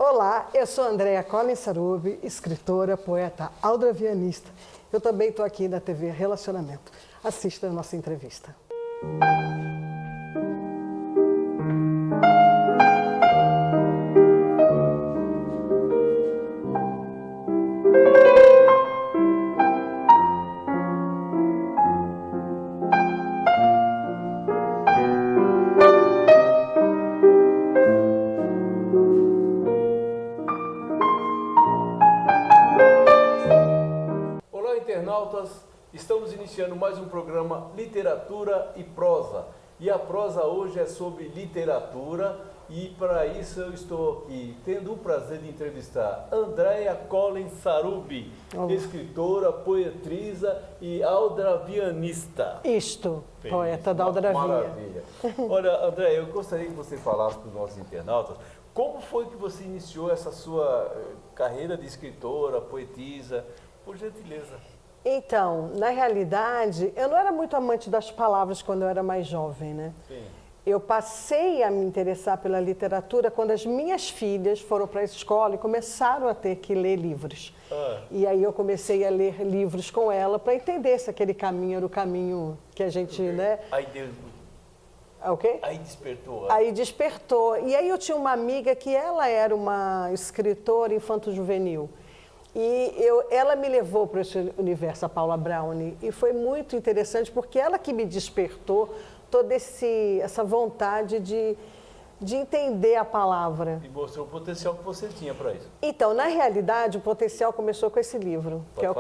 Olá, eu sou Andréa Collin Sarubi, escritora, poeta, aldravianista. Eu também estou aqui na TV Relacionamento. Assista a nossa entrevista. Estamos iniciando mais um programa Literatura e Prosa. E a prosa hoje é sobre literatura e para isso eu estou aqui tendo o prazer de entrevistar Andréa Collin Sarubi, escritora, poetisa e aldravianista. Poeta da aldravia. Maravilha. Olha, Andréa, eu gostaria que você falasse para os nossos internautas como foi que você iniciou essa sua carreira de escritora, poetisa, por gentileza. Então, na realidade, eu não era muito amante das palavras quando eu era mais jovem, né? Sim. Eu passei a me interessar pela literatura quando as minhas filhas foram para a escola e começaram a ter que ler livros. E aí eu comecei a ler livros com ela para entender se aquele caminho era o caminho que a gente, né? Aí deu... Okay? Aí despertou. Aí despertou. E aí eu tinha uma amiga que ela era uma escritora infanto-juvenil. E ela me levou para esse universo, a Paula Browne, e foi muito interessante porque ela que me despertou toda essa vontade de entender a palavra. E mostrou o potencial que você tinha para isso. Então, na realidade, o potencial começou com esse livro, que é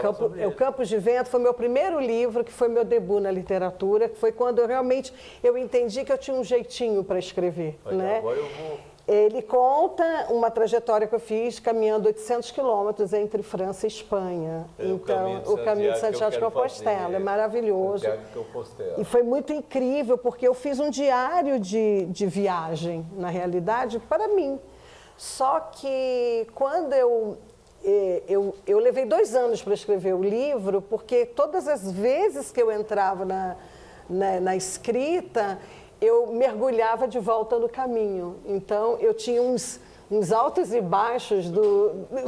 o Campos de Vento. Foi meu primeiro livro, que foi meu debut na literatura, que foi quando eu entendi que eu tinha um jeitinho para escrever. Olha, né? Agora eu vou... Ele conta uma trajetória que eu fiz caminhando 800 quilômetros entre França e Espanha. Então, o caminho de Santiago de Compostela é maravilhoso. Santiago de Compostela. E foi muito incrível, porque eu fiz um diário de viagem, na realidade, para mim. Só que quando eu levei 2 anos para escrever o livro, porque todas as vezes que eu entrava na escrita, eu mergulhava de volta no caminho. Então, eu tinha uns altos e baixos,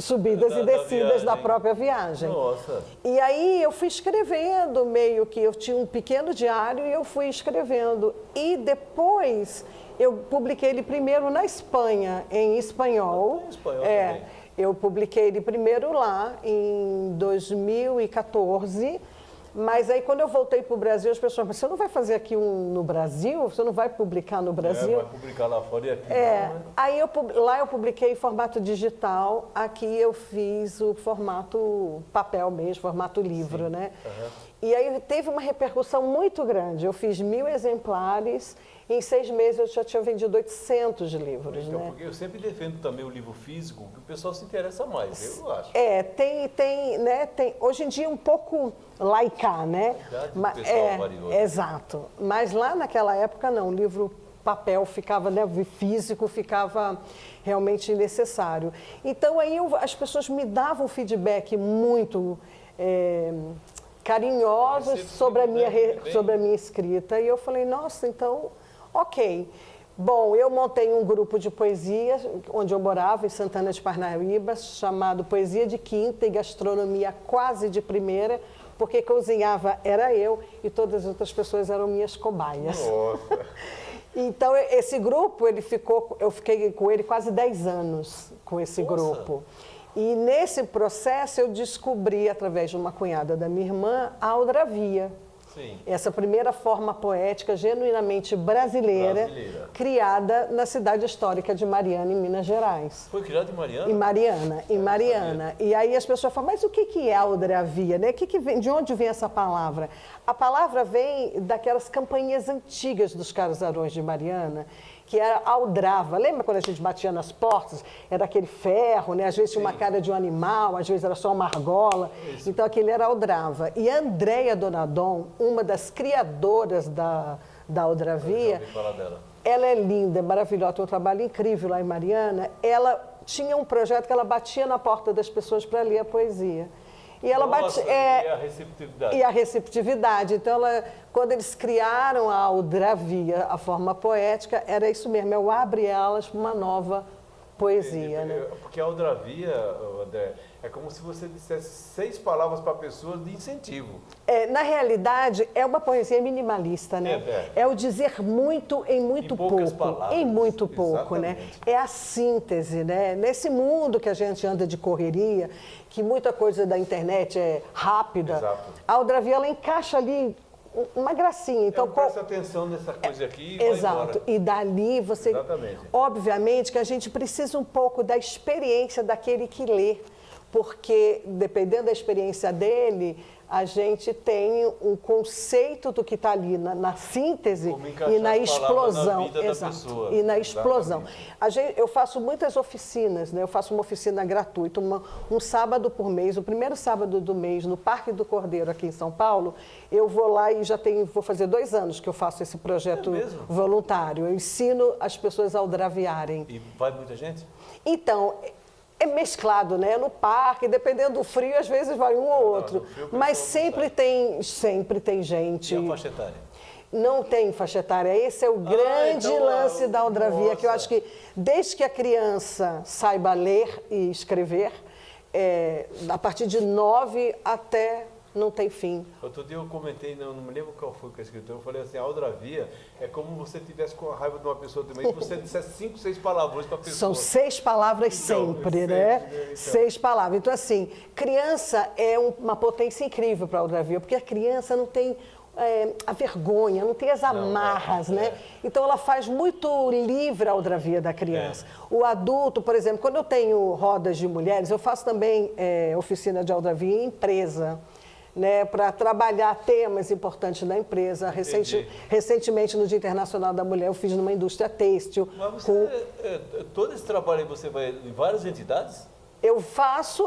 subidas e descidas da própria viagem. Nossa! E aí eu fui escrevendo, meio que eu tinha um pequeno diário e eu fui escrevendo. E depois eu publiquei ele primeiro na Espanha, em espanhol. Em espanhol também. Eu publiquei ele primeiro lá, em 2014. Mas aí, quando eu voltei para o Brasil, as pessoas falaram, você não vai fazer aqui no Brasil? Você não vai publicar no Brasil? Vai publicar lá fora e aqui. Aí lá eu publiquei em formato digital, aqui eu fiz o formato papel mesmo, formato livro, Sim. né? Uhum. E aí teve uma repercussão muito grande. Eu fiz 1000 exemplares, e em 6 meses eu já tinha vendido 800 livros, então, né? Porque eu sempre defendo também o livro físico, que o pessoal se interessa mais, eu acho. Tem hoje em dia um pouco laicar, né? Exato. Mas lá naquela época não, o livro papel ficava, né, físico ficava realmente necessário. Então aí as pessoas me davam feedback muito carinhosos sobre a minha escrita. E eu falei, nossa, então, ok. Bom, eu montei um grupo de poesia, onde eu morava, em Santana de Parnaíba, chamado Poesia de Quinta e Gastronomia Quase de Primeira, porque cozinhava era eu e todas as outras pessoas eram minhas cobaias. Nossa! Então, esse grupo, eu fiquei com ele quase 10 anos, com esse grupo. E nesse processo eu descobri, através de uma cunhada da minha irmã, a aldravia. Sim. Essa primeira forma poética genuinamente brasileira, criada na cidade histórica de Mariana, em Minas Gerais. Foi criada em Mariana? Em Mariana. E aí as pessoas falam, mas o que é aldravia, né? De onde vem essa palavra? A palavra vem daquelas campanhas antigas dos casarões de Mariana, que era aldrava. Lembra quando a gente batia nas portas? Era aquele ferro, né? Às vezes tinha uma cara de um animal, às vezes era só uma argola. Isso. Então, aquele era aldrava. E a Andréa Donadon, uma das criadoras da aldravia, ela é linda, maravilhosa, tem um trabalho incrível lá em Mariana. Ela tinha um projeto que ela batia na porta das pessoas para ler a poesia. E ela e a receptividade. E a receptividade. Então, quando eles criaram a aldravia, a forma poética, era isso mesmo, eu abre elas para uma nova poesia, né? Porque a Aldravia, André, é como se você dissesse 6 palavras para pessoas de incentivo. Na realidade, é uma poesia minimalista, né? É o dizer muito em muito pouco. Palavras, em muito pouco, exatamente. né? É a síntese, né? Nesse mundo que a gente anda de correria, que muita coisa da internet é rápida, Exato. a Aldravia, ela encaixa ali uma gracinha. Então, presta atenção nessa coisa aqui e exato. vai embora. E dali você... Exatamente. Obviamente que a gente precisa um pouco da experiência daquele que lê, porque dependendo da experiência dele, a gente tem um conceito do que está ali na síntese e na explosão. Na vida da pessoa. E na explosão. Eu faço muitas oficinas, né? Eu faço uma oficina gratuita, um sábado por mês, o primeiro sábado do mês, no Parque do Cordeiro, aqui em São Paulo. Eu vou lá e vou fazer 2 anos que eu faço esse projeto voluntário. Eu ensino as pessoas a aldraviarem. E vai muita gente? Então, é mesclado, né? No parque, dependendo do frio, às vezes vai um ou outro. Mas sempre tem gente. E a faixa etária? Não tem faixa etária. Esse é o grande lance da Aldravia, que eu acho que desde que a criança saiba ler e escrever, a partir de 9 até não tem fim. Outro dia eu comentei, não me lembro qual foi que eu escrevi, eu falei assim, a Aldravia é como você tivesse com a raiva de uma pessoa também, que você dissesse 5, 6 palavrões para a pessoa. São 6 palavras sempre, né? Então. 6 palavras. Então, assim, criança é uma potência incrível para a Aldravia, porque a criança não tem a vergonha, não tem as amarras, né? Então, ela faz muito livre a Aldravia da criança. O adulto, por exemplo, quando eu tenho rodas de mulheres, eu faço também oficina de Aldravia em empresa, né, para trabalhar temas importantes da empresa. Recentemente, no Dia Internacional da Mulher, eu fiz numa indústria têxtil. Mas você, todo esse trabalho aí você vai em várias entidades? Eu faço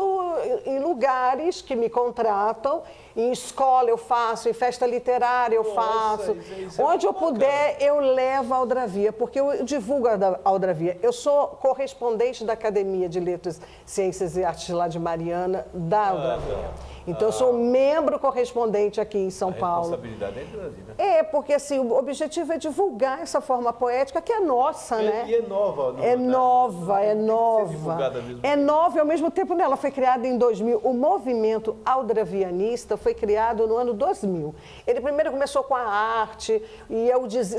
em lugares que me contratam, em escola eu faço, em festa literária eu faço. Isso onde eu puder, eu levo a Aldravia, porque eu divulgo a Aldravia. Eu sou correspondente da Academia de Letras, Ciências e Artes lá de Mariana, da Aldravia. Então, eu sou membro correspondente aqui em São Paulo. A responsabilidade é grande, né? Porque assim, o objetivo é divulgar essa forma poética que é nossa, né? E é nova. É nova. É nova e, ao mesmo tempo, ela foi criada em 2000. O movimento aldravianista foi criado no ano 2000. Ele primeiro começou com a arte, e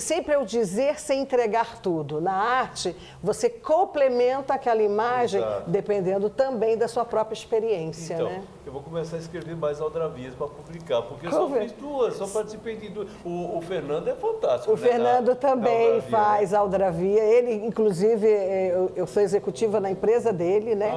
sempre é o dizer sem entregar tudo. Na arte, você complementa aquela imagem, dependendo também da sua própria experiência, então, né? Eu vou começar a escrever mais aldravias para publicar, porque eu só fiz 2, só participei de 2. O Fernando é fantástico. O Fernando também faz Aldravia. Ele, inclusive, eu sou executiva na empresa dele, né?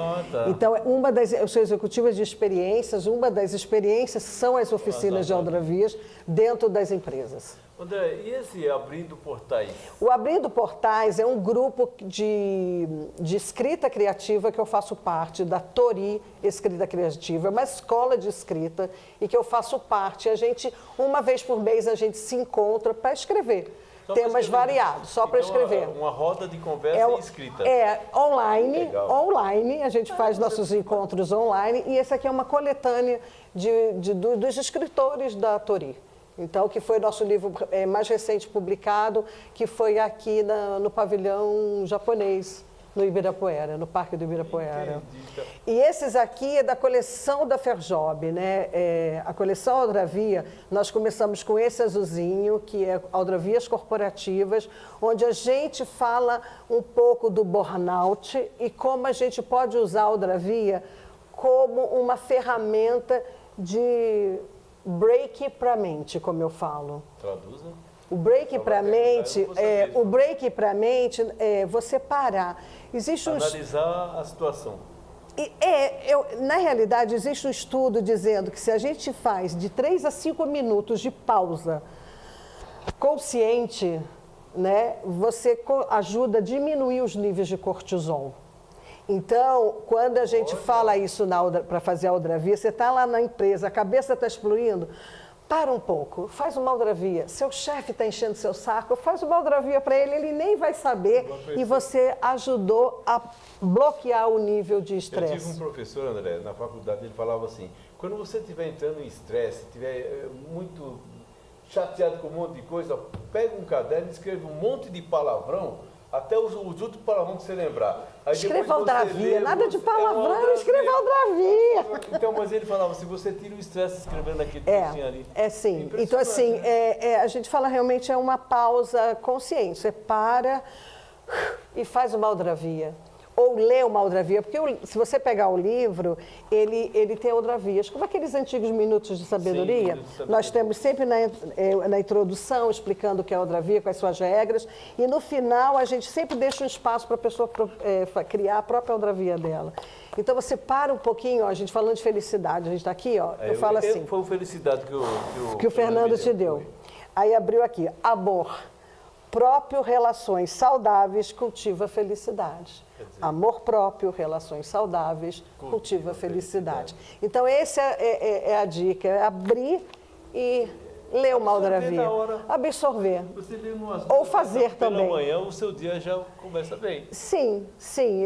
Então, eu sou executiva de experiências, uma das experiências são as oficinas de aldravias dentro das empresas. André, e esse Abrindo Portais? O Abrindo Portais é um grupo de escrita criativa que eu faço parte, da Tori Escrita Criativa, é uma escola de escrita e que eu faço parte. Uma vez por mês, a gente se encontra para escrever. Temas variados, só para escrever. Uma roda de conversa e escrita. Online. Online, a gente faz nossos encontros online e esse aqui é uma coletânea dos escritores da Tori. Então, que foi nosso livro mais recente publicado, que foi aqui no pavilhão japonês, no Ibirapuera, no Parque do Ibirapuera. Entendi. E esses aqui é da coleção da Ferjob, né? A coleção Aldravia, nós começamos com esse azulzinho, que é Aldravias Corporativas, onde a gente fala um pouco do burnout e como a gente pode usar a Aldravia como uma ferramenta de break para a mente, como eu falo. Traduza. O break para a mente, é você parar. Existe analisar a situação. Na realidade, existe um estudo dizendo que se a gente faz de 3 a 5 minutos de pausa consciente, né, você ajuda a diminuir os níveis de cortisol. Então, quando a gente fala isso para fazer a Aldravia, você está lá na empresa, a cabeça está explodindo, para um pouco, faz uma Aldravia. Seu chefe está enchendo seu saco, faz uma Aldravia para ele nem vai saber e você ajudou a bloquear o nível de estresse. Eu tive um professor, André, na faculdade, ele falava assim, quando você estiver entrando em estresse, estiver muito chateado com um monte de coisa, pega um caderno, escreve um monte de palavrão Até os últimos palavrões que você lembrar. Aí Escreva depois você Aldravia, lê, nada de você- palavrão, escreva Aldravia. Então, mas ele falava, se você tira o estresse escrevendo aquele textinho ali. É sim. Impressionante, Então, assim, né? a gente fala realmente é uma pausa consciente. Você para e faz uma Aldravia. Ou lê uma Aldravia, porque se você pegar o livro, ele tem Aldravias. Como aqueles antigos Minutos de Sabedoria, Minutos de Sabedoria. nós temos sempre na introdução explicando o que é Aldravia, quais são as regras, e no final a gente sempre deixa um espaço para a pessoa criar a própria Aldravia dela. Então você para um pouquinho, ó, a gente falando de felicidade, a gente está aqui, ó, eu falo assim, Foi o felicidade que o Fernando me te deu. Aí abriu aqui, amor, próprio, relações saudáveis, cultiva a felicidade. Amor próprio, relações saudáveis, cultiva a felicidade. Então, essa é a dica, é abrir e ler uma Aldravia. Absorver. Você lê umas Ou fazer pela também. manhã, o seu dia já começa bem. Sim, sim.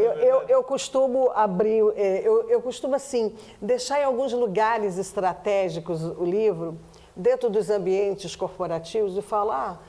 Eu costumo abrir, eu costumo, assim, deixar em alguns lugares estratégicos o livro, dentro dos ambientes corporativos, e falar,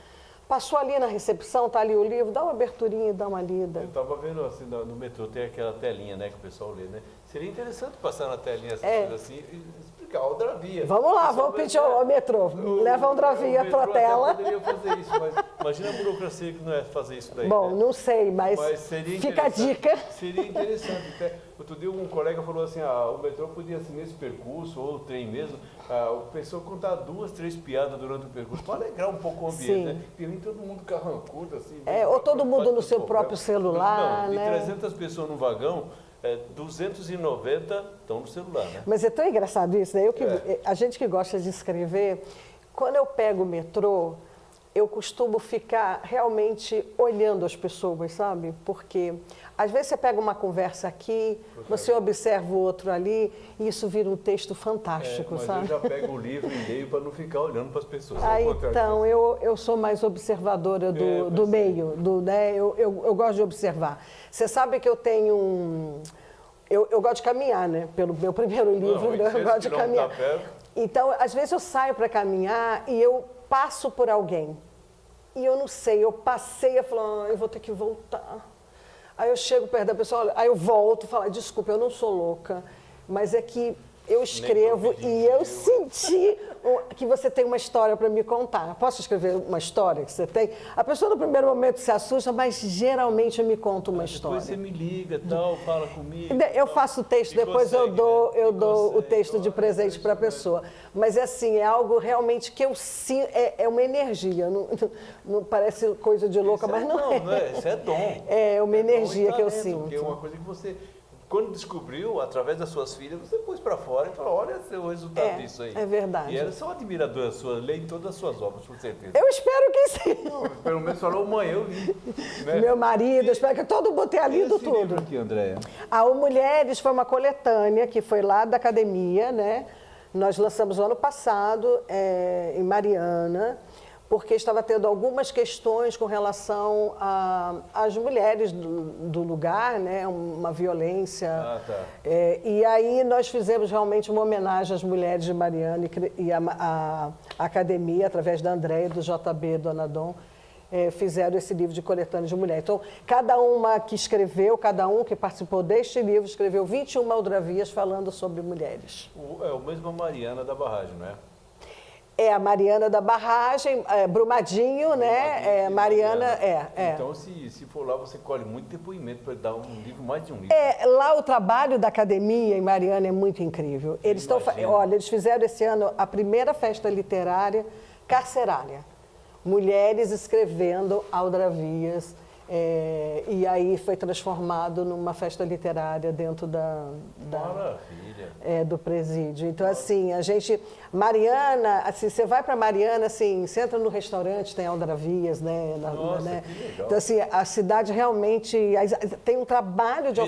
passou ali na recepção, está ali o livro, dá uma aberturinha e dá uma lida. Eu estava vendo assim, no metrô, tem aquela telinha, né, que o pessoal lê, né? Seria interessante passar na telinha essas coisas assim e explicar Aldravia. Vamos lá, vamos pedir ao metrô. Leva a Aldravia para a tela. Eu poderia fazer isso, mas imagina a burocracia que não é fazer isso daí. Bom, né? não sei, mas seria fica a dica. Seria interessante. Até, outro dia um colega falou assim, o metrô podia, assim, nesse percurso, ou o trem mesmo, a pessoa contar 2, 3 piadas durante o percurso, para alegrar um pouco o ambiente, Sim. né? Porque vem todo mundo carrancudo, assim. Ou todo mundo no seu próprio celular, não, né? De 300 pessoas no vagão, 290 estão no celular, né? Mas é tão engraçado isso, né? A gente que gosta de escrever, quando eu pego o metrô, eu costumo ficar realmente olhando as pessoas, sabe? Porque às vezes você pega uma conversa aqui, você observa o outro ali, e isso vira um texto fantástico, mas sabe? eu já pego o livro e leio para não ficar olhando para as pessoas. Então, eu sou mais observadora do meio, né? Eu gosto de observar. Você sabe que eu tenho eu gosto de caminhar, né? Pelo meu primeiro livro, né? Eu gosto de caminhar. Então, às vezes eu saio para caminhar e eu passo por alguém. E eu não sei, eu passei, eu falo, eu vou ter que voltar. Aí eu chego perto da pessoa, aí eu volto, falo, desculpa, eu não sou louca, mas é que eu escrevo e eu senti que você tem uma história para me contar. Posso escrever uma história que você tem? A pessoa no primeiro momento se assusta, mas geralmente eu me conto uma história. Depois você me liga, tal, fala comigo. Eu faço o texto, depois eu dou o texto de presente para a pessoa. Mas é assim, é algo realmente que eu sinto, é uma energia, não parece coisa de louca, mas não é. Isso é dom. É uma energia que eu sinto. Porque é uma coisa que você, quando descobriu, através das suas filhas, você pôs para fora e falou, olha o resultado disso aí. É verdade. E elas são admiradoras suas, leem todas as suas obras, com certeza. Eu espero que sim. Pelo menos falou, mãe, eu li. Né? Meu marido, eu espero que todo mundo tenha lido Esse tudo. livro aqui, Andréia? O Mulheres foi uma coletânea que foi lá da academia, né? Nós lançamos no ano passado, em Mariana, porque estava tendo algumas questões com relação às mulheres do lugar, né? Uma violência. Tá. E aí nós fizemos realmente uma homenagem às mulheres de Mariana e a academia, através da Andréia, do JB, do Anadon, fizeram esse livro de coletânea de mulheres. Então, cada uma que escreveu, cada um que participou deste livro, escreveu 21 Aldravias falando sobre mulheres. É o mesmo Mariana da Barragem, não é? É a Mariana da Barragem, Brumadinho, né? Mariana, Então, se for lá, você colhe muito depoimento para dar um livro, mais de um livro. Lá o trabalho da academia em Mariana é muito incrível. Eles fizeram esse ano a primeira festa literária carcerária. Mulheres escrevendo Aldravias. E aí foi transformado numa festa literária dentro do presídio. Então, assim, a gente... Mariana, assim, você vai para Mariana, assim, você entra no restaurante, tem Aldravias, né? Nossa, né? que legal. Então, assim, a cidade realmente tem um trabalho de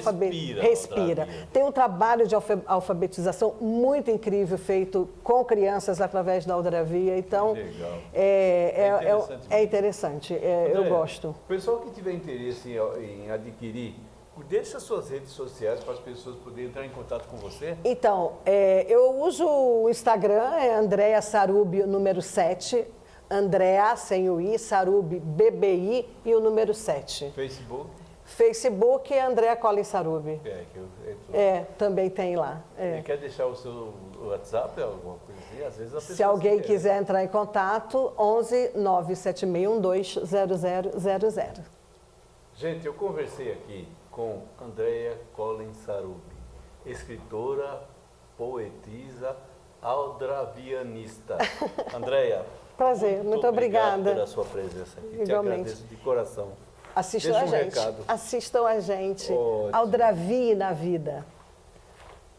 respira. Tem um trabalho de alfabetização muito incrível feito com crianças através da Aldravia. Então, é interessante. Eu gosto. O pessoal que tiver interesse em adquirir, deixa suas redes sociais para as pessoas poderem entrar em contato com você. Então, eu uso o Instagram, Andréia Sarubio, número 7, Andréa, sem o I, Sarub, BBI e o número 7. Facebook? Facebook é Andréa Collins Sarub. Que eu entro. Também tem lá. Você quer deixar o seu WhatsApp, alguma coisa assim? Às vezes a pessoa Se alguém quer. quiser entrar em contato, 11 97612 0000. Gente, eu conversei aqui com Andréa Collins Sarub, escritora, poetisa, aldravianista. Andréa, Prazer, muito obrigado obrigada. pela sua presença aqui. Te Igualmente. agradeço de coração. Assistam Deixa a um gente. recado. Assistam a gente. Ótimo. Aldravie na vida.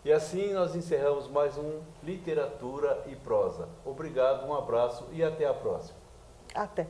E assim nós encerramos mais um Literatura e Prosa. Obrigado, um abraço e até a próxima. Até.